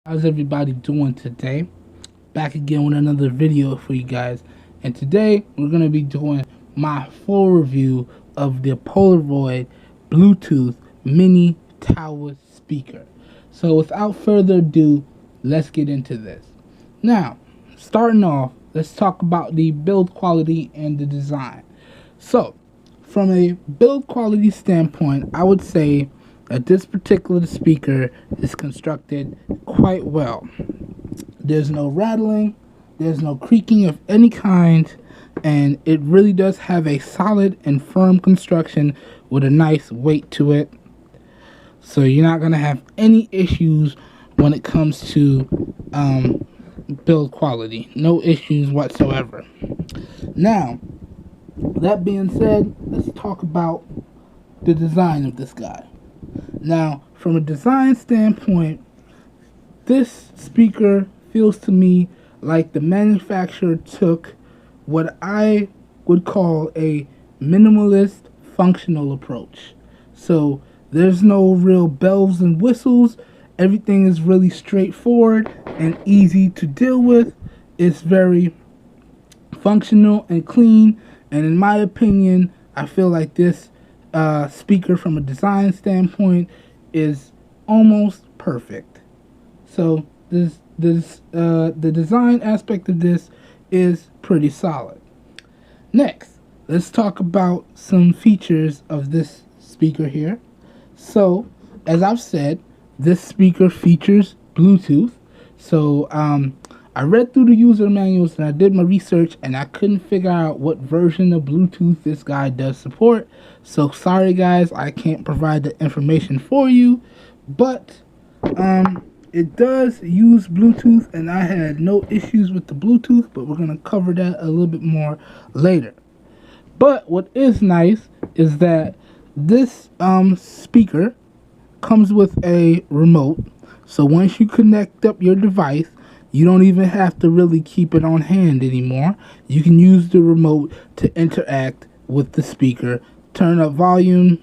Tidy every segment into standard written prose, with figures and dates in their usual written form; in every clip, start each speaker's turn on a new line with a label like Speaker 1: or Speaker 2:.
Speaker 1: How's everybody doing today? Back again with another video for you guys. And today we're going to be doing my full review of the Polaroid Bluetooth mini tower speaker. So without further ado, let's get into this. Now, starting off, let's talk about the build quality and the design. So, from a build quality standpoint, I would say that this particular speaker is constructed quite well. There's no rattling, there's no creaking of any kind, and it really does have a solid and firm construction with a nice weight to it. So you're not going to have any issues when it comes to build quality. No issues whatsoever. Now, that being said, let's talk about the design of this guy. Now, from a design standpoint, this speaker feels to me like the manufacturer took what I would call a minimalist functional approach. So there's no real bells and whistles. Everything is really straightforward and easy to deal with. It's very functional and clean, and in my opinion, I feel like this speaker from a design standpoint is almost perfect. So the design aspect of this is pretty solid. Next, let's talk about some features of this speaker here. So, as I've said, this speaker features Bluetooth. So, I read through the user manuals and I did my research and I couldn't figure out what version of Bluetooth this guy does support. So, sorry guys, I can't provide the information for you. But, it does use Bluetooth and I had no issues with the Bluetooth, but we're going to cover that a little bit more later. But what is nice is that this speaker comes with a remote. So once you connect up your device, you don't even have to really keep it on hand anymore. You can use the remote to interact with the speaker. Turn the volume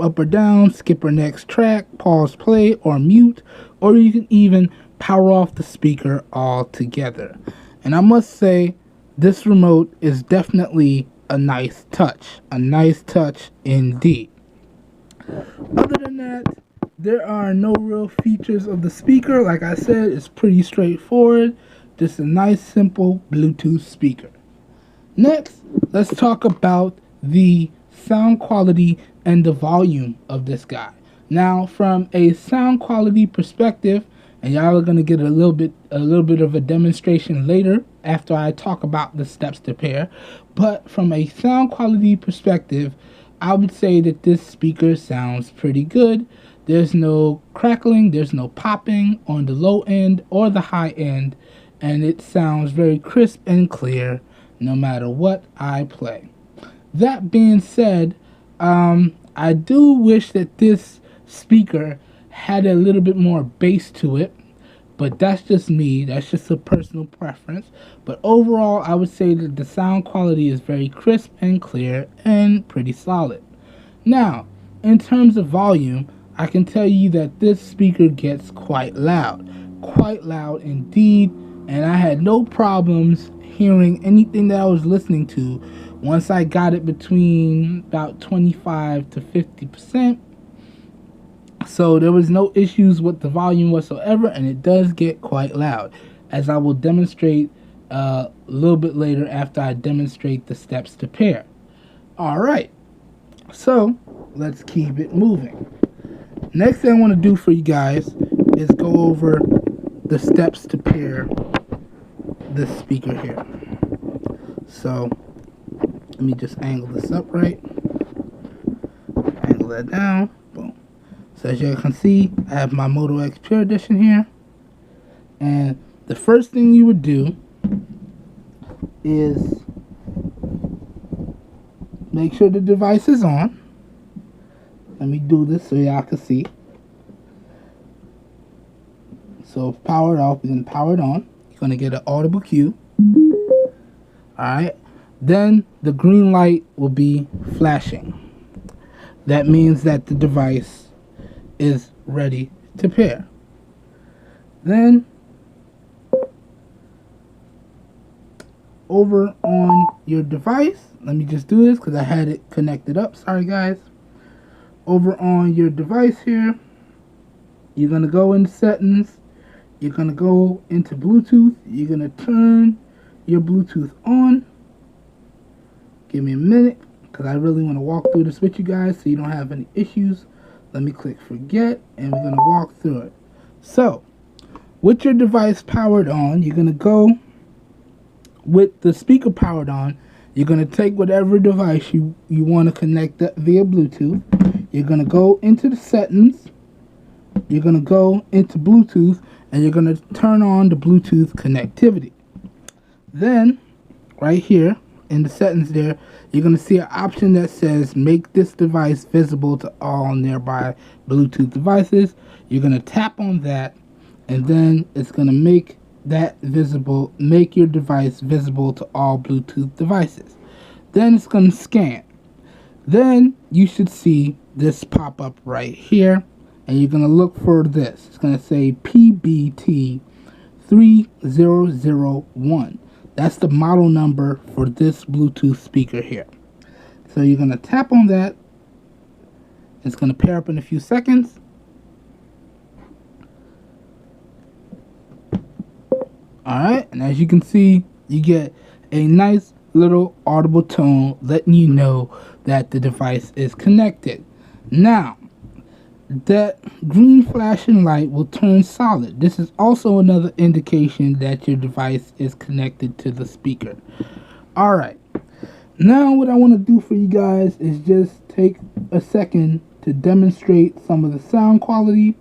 Speaker 1: up or down, skip our next track, pause play, or mute, or you can even power off the speaker altogether. And I must say, this remote is definitely a nice touch indeed. Other than that, there are no real features of the speaker. Like I said, it's pretty straightforward. Just a nice, simple Bluetooth speaker. Next, let's talk about the sound quality and the volume of this guy. Now, from a sound quality perspective, and y'all are gonna get a little bit of a demonstration later after I talk about the steps to pair. But from a sound quality perspective, I would say that this speaker sounds pretty good. There's no crackling, there's no popping on the low end or the high end, and it sounds very crisp and clear no matter what I play. That being said, I do wish that this speaker had a little bit more bass to it, but that's just me. That's just a personal preference. But overall, I would say that the sound quality is very crisp and clear and pretty solid. Now, in terms of volume, I can tell you that this speaker gets quite loud indeed, and I had no problems hearing anything that I was listening to once I got it between about 25 to 50%. So there was no issues with the volume whatsoever, and it does get quite loud, as I will demonstrate a little bit later after I demonstrate the steps to pair. Alright, so let's keep it moving. Next thing I want to do for you guys is go over the steps to pair this speaker here. So let me just angle this up right, angle that down, boom. So as you can see, I have my Moto X Pure Edition here, and the first thing you would do is make sure the device is on. Let me do this so y'all can see. So if powered off, we're going to power it on. You're going to get an audible cue. Alright, then the green light will be flashing. That means that the device is ready to pair. Then over on your device, let me just do this because I had it connected up. Sorry guys. Over on your device here, you're going to go into settings. You're going to go into Bluetooth. You're going to turn your Bluetooth on. Give me a minute because I really want to walk through this with you guys so you don't have any issues. Let me click forget and we're going to walk through it. So, with your device powered on, you're going to go with the speaker powered on. You're going to take whatever device you want to connect via Bluetooth. You're going to go into the settings. You're going to go into Bluetooth and you're going to turn on the Bluetooth connectivity. Then, right here in the settings there, you're going to see an option that says make this device visible to all nearby Bluetooth devices. You're going to tap on that and then it's going to make your device visible to all Bluetooth devices. Then it's going to scan. Then you should see this pop up right here and you're going to look for this. It's going to say PBT 3001. That's the model number for this Bluetooth speaker here. So you're going to tap on that. It's going to pair up in a few seconds. Alright, and as you can see, you get a nice little audible tone letting you know that the device is connected. Now, that green flashing light will turn solid. This is also another indication that your device is connected to the speaker. Alright, now what I want to do for you guys is just take a second to demonstrate some of the sound quality.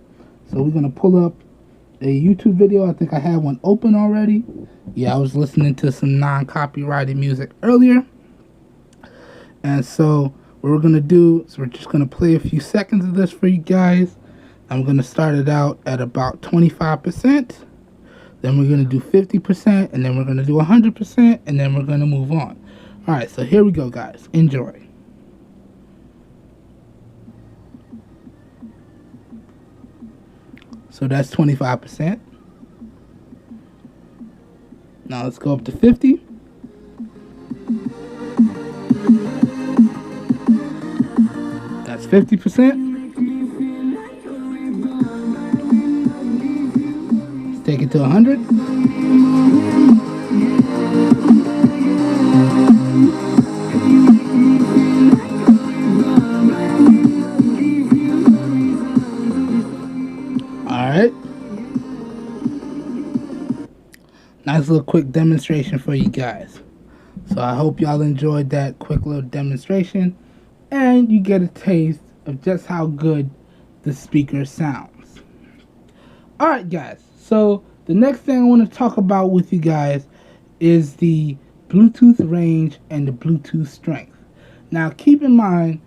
Speaker 1: So we're going to pull up a YouTube video. I think I had one open already. Yeah, I was listening to some non-copyrighted music earlier. And so what we're going to do is we're just going to play a few seconds of this for you guys. I'm going to start it out at about 25%. Then we're going to do 50%. And then we're going to do 100%. And then we're going to move on. Alright, so here we go, guys. Enjoy. So that's 25%. Now let's go up to 50. That's 50%. Let's take it to 100. Alright. Nice little quick demonstration for you guys. So I hope y'all enjoyed that quick little demonstration and you get a taste of just how good the speaker sounds. Alright guys, so the next thing I want to talk about with you guys is the Bluetooth range and the Bluetooth strength. Now keep in mind,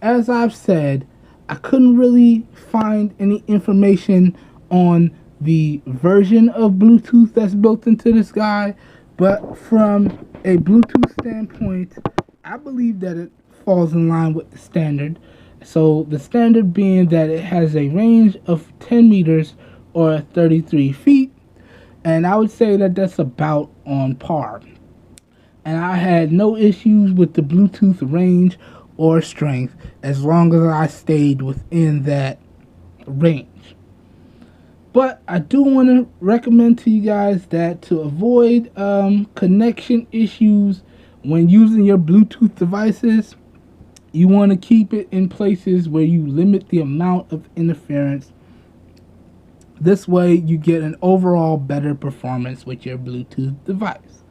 Speaker 1: as I've said, I couldn't really find any information on the version of Bluetooth that's built into this guy, but from a Bluetooth standpoint, I believe that it falls in line with the standard. So the standard being that it has a range of 10 meters or 33 feet, and I would say that that's about on par. And I had no issues with the Bluetooth range or strength as long as I stayed within that range. But I do want to recommend to you guys that to avoid connection issues when using your Bluetooth devices, you want to keep it in places where you limit the amount of interference. This way you get an overall better performance with your Bluetooth device.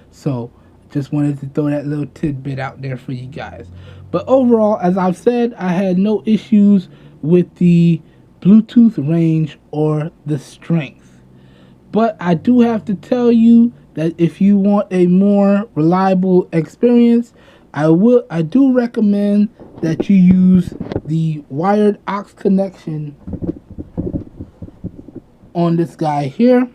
Speaker 1: So just wanted to throw that little tidbit out there for you guys. But overall, as I've said, I had no issues with the Bluetooth range or the strength. But I do have to tell you that if you want a more reliable experience, I do recommend that you use the wired aux connection on this guy here.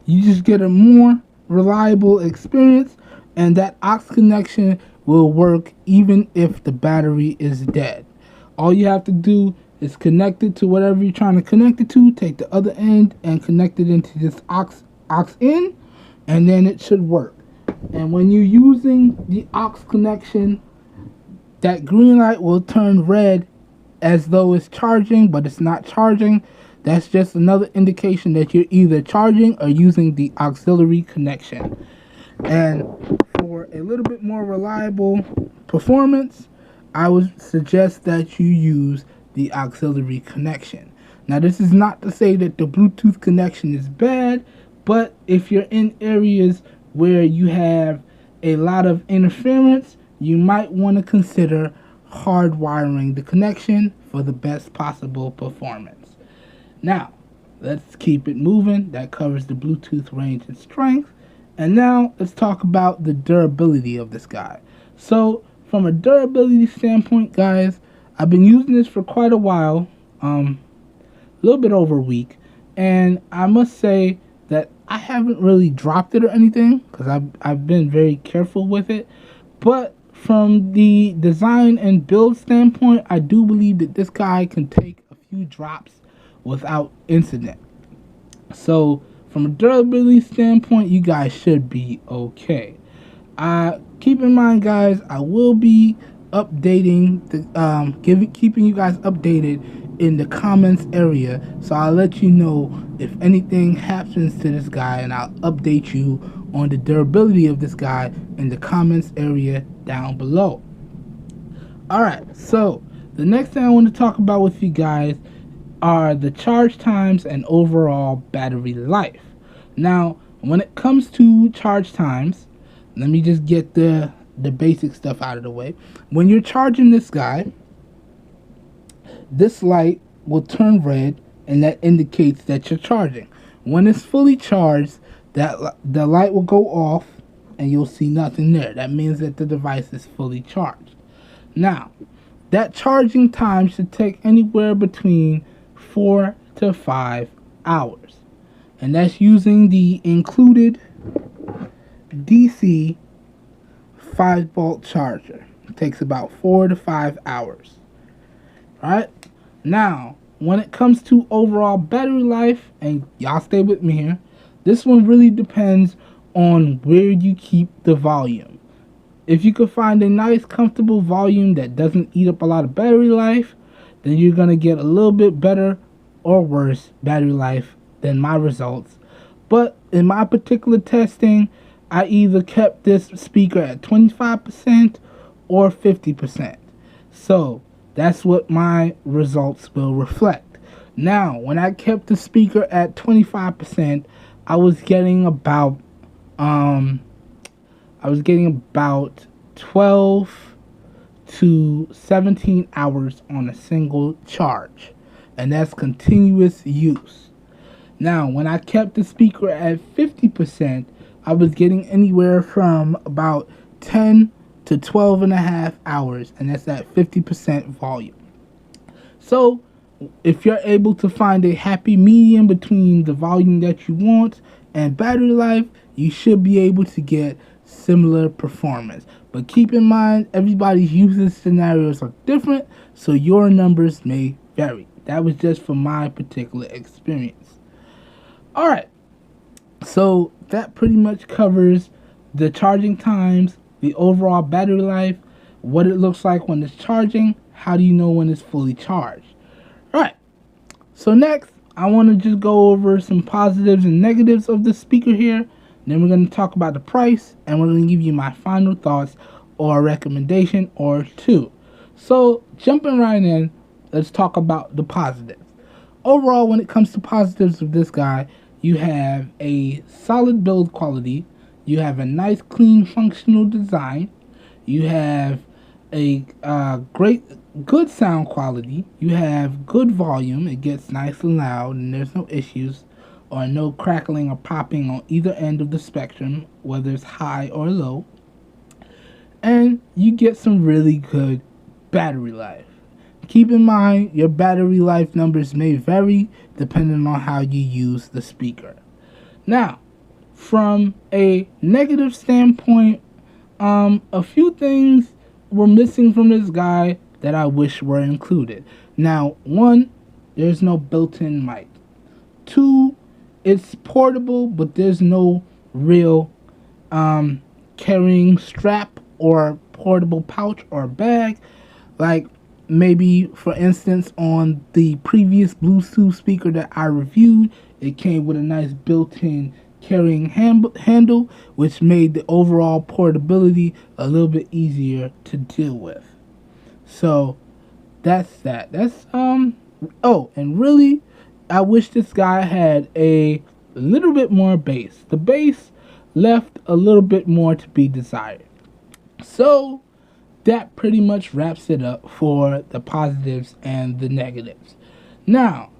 Speaker 1: You just get a more reliable experience, and that aux connection will work even if the battery is dead. All you have to do It's connected to whatever you're trying to connect it to. Take the other end and connect it into this aux in, and then it should work. And when you're using the aux connection, that green light will turn red as though it's charging, but it's not charging. That's just another indication that you're either charging or using the auxiliary connection. And for a little bit more reliable performance, I would suggest that you use the auxiliary connection. Now, this is not to say that the Bluetooth connection is bad, but if you're in areas where you have a lot of interference, you might want to consider hardwiring the connection for the best possible performance. Now, let's keep it moving. That covers the Bluetooth range and strength. And now let's talk about the durability of this guy. So from a durability standpoint, guys, I've been using this for quite a while, a little bit over a week, and I must say that I haven't really dropped it or anything because I've been very careful with it. But from the design and build standpoint, I do believe that this guy can take a few drops without incident. So from a durability standpoint, you guys should be okay. Keep in mind, guys, I will be updating the keeping you guys updated in the comments area, so I'll let you know if anything happens to this guy, and I'll update you on the durability of this guy in the comments area down below. Alright, so the next thing I want to talk about with you guys are the charge times and overall battery life. Now, when it comes to charge times, let me just get the basic stuff out of the way. When you're charging this guy, this light will turn red, and that indicates that you're charging. When it's fully charged, the light will go off and you'll see nothing there. That means that the device is fully charged. Now, that charging time should take anywhere between 4 to 5 hours. And that's using the included DC 5-volt charger. It takes about 4 to 5 hours. Right? Now, when it comes to overall battery life, and y'all stay with me here, this one really depends on where you keep the volume. If you could find a nice, comfortable volume that doesn't eat up a lot of battery life, then you're going to get a little bit better or worse battery life than my results. But in my particular testing, I either kept this speaker at 25% or 50%. So that's what my results will reflect. Now, when I kept the speaker at 25%, I was getting about 12 to 17 hours on a single charge, and that's continuous use. Now, when I kept the speaker at 50%, I was getting anywhere from about 10 to 12 and a half hours, and that's at 50% volume. So if you're able to find a happy medium between the volume that you want and battery life, you should be able to get similar performance. But keep in mind, everybody's usage scenarios are different, so your numbers may vary. That was just from my particular experience. Alright, so that pretty much covers the charging times, the overall battery life, what it looks like when it's charging, how do you know when it's fully charged. Alright, so next I want to just go over some positives and negatives of the speaker here. Then we're going to talk about the price, and we're going to give you my final thoughts or a recommendation or two. So jumping right in, let's talk about the positives. Overall, when it comes to positives of this guy, you have a solid build quality, you have a nice clean functional design, you have a good sound quality, you have good volume, it gets nice and loud and there's no issues or no crackling or popping on either end of the spectrum, whether it's high or low, and you get some really good battery life. Keep in mind, your battery life numbers may vary depending on how you use the speaker. Now, from a negative standpoint, a few things were missing from this guy that I wish were included. Now, one, there's no built-in mic. Two, it's portable, but there's no real carrying strap or portable pouch or bag. Like maybe, for instance, on the previous Bluetooth speaker that I reviewed, it came with a nice built-in carrying handle, which made the overall portability a little bit easier to deal with. So that's that. That's oh, and really, I wish this guy had a little bit more bass. The bass left a little bit more to be desired. So that pretty much wraps it up for the positives and the negatives. Now,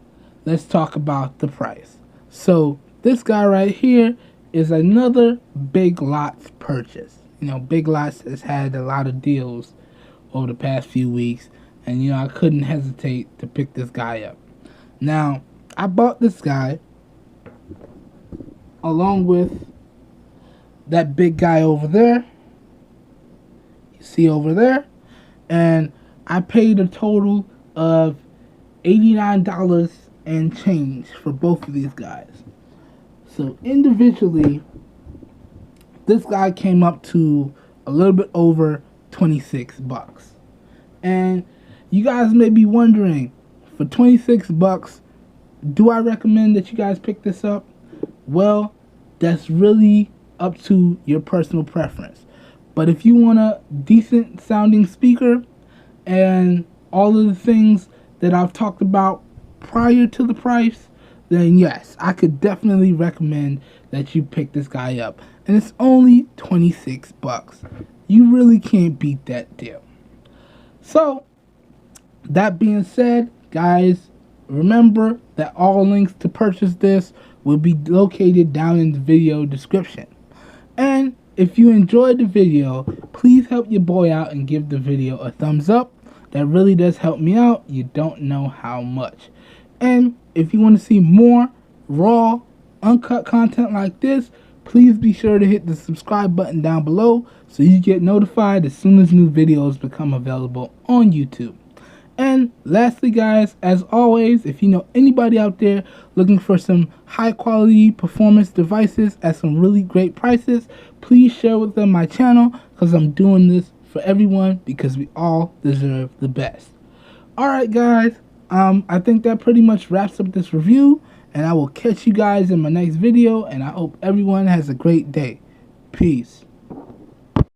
Speaker 1: let's talk about the price. So this guy right here is another Big Lots purchase. You know, Big Lots has had a lot of deals over the past few weeks, and you know, I couldn't hesitate to pick this guy up. Now, I bought this guy along with that big guy over there. You see over there? And I paid a total of $89 and change for both of these guys. So individually, this guy came up to a little bit over 26 bucks. And you guys may be wondering, for 26 bucks, do I recommend that you guys pick this up? Well, that's really up to your personal preference. But if you want a decent sounding speaker and all of the things that I've talked about prior to the price, then yes, I could definitely recommend that you pick this guy up. And it's only 26 bucks. You really can't beat that deal. So, that being said, guys, remember that all links to purchase this will be located down in the video description. And if you enjoyed the video, please help your boy out and give the video a thumbs up. That really does help me out. You don't know how much. And if you want to see more raw, uncut content like this, please be sure to hit the subscribe button down below so you get notified as soon as new videos become available on YouTube. And lastly, guys, as always, if you know anybody out there looking for some high quality performance devices at some really great prices, please share with them my channel, because I'm doing this for everyone, because we all deserve the best. Alright guys, I think that pretty much wraps up this review, and I will catch you guys in my next video, and I hope everyone has a great day. Peace.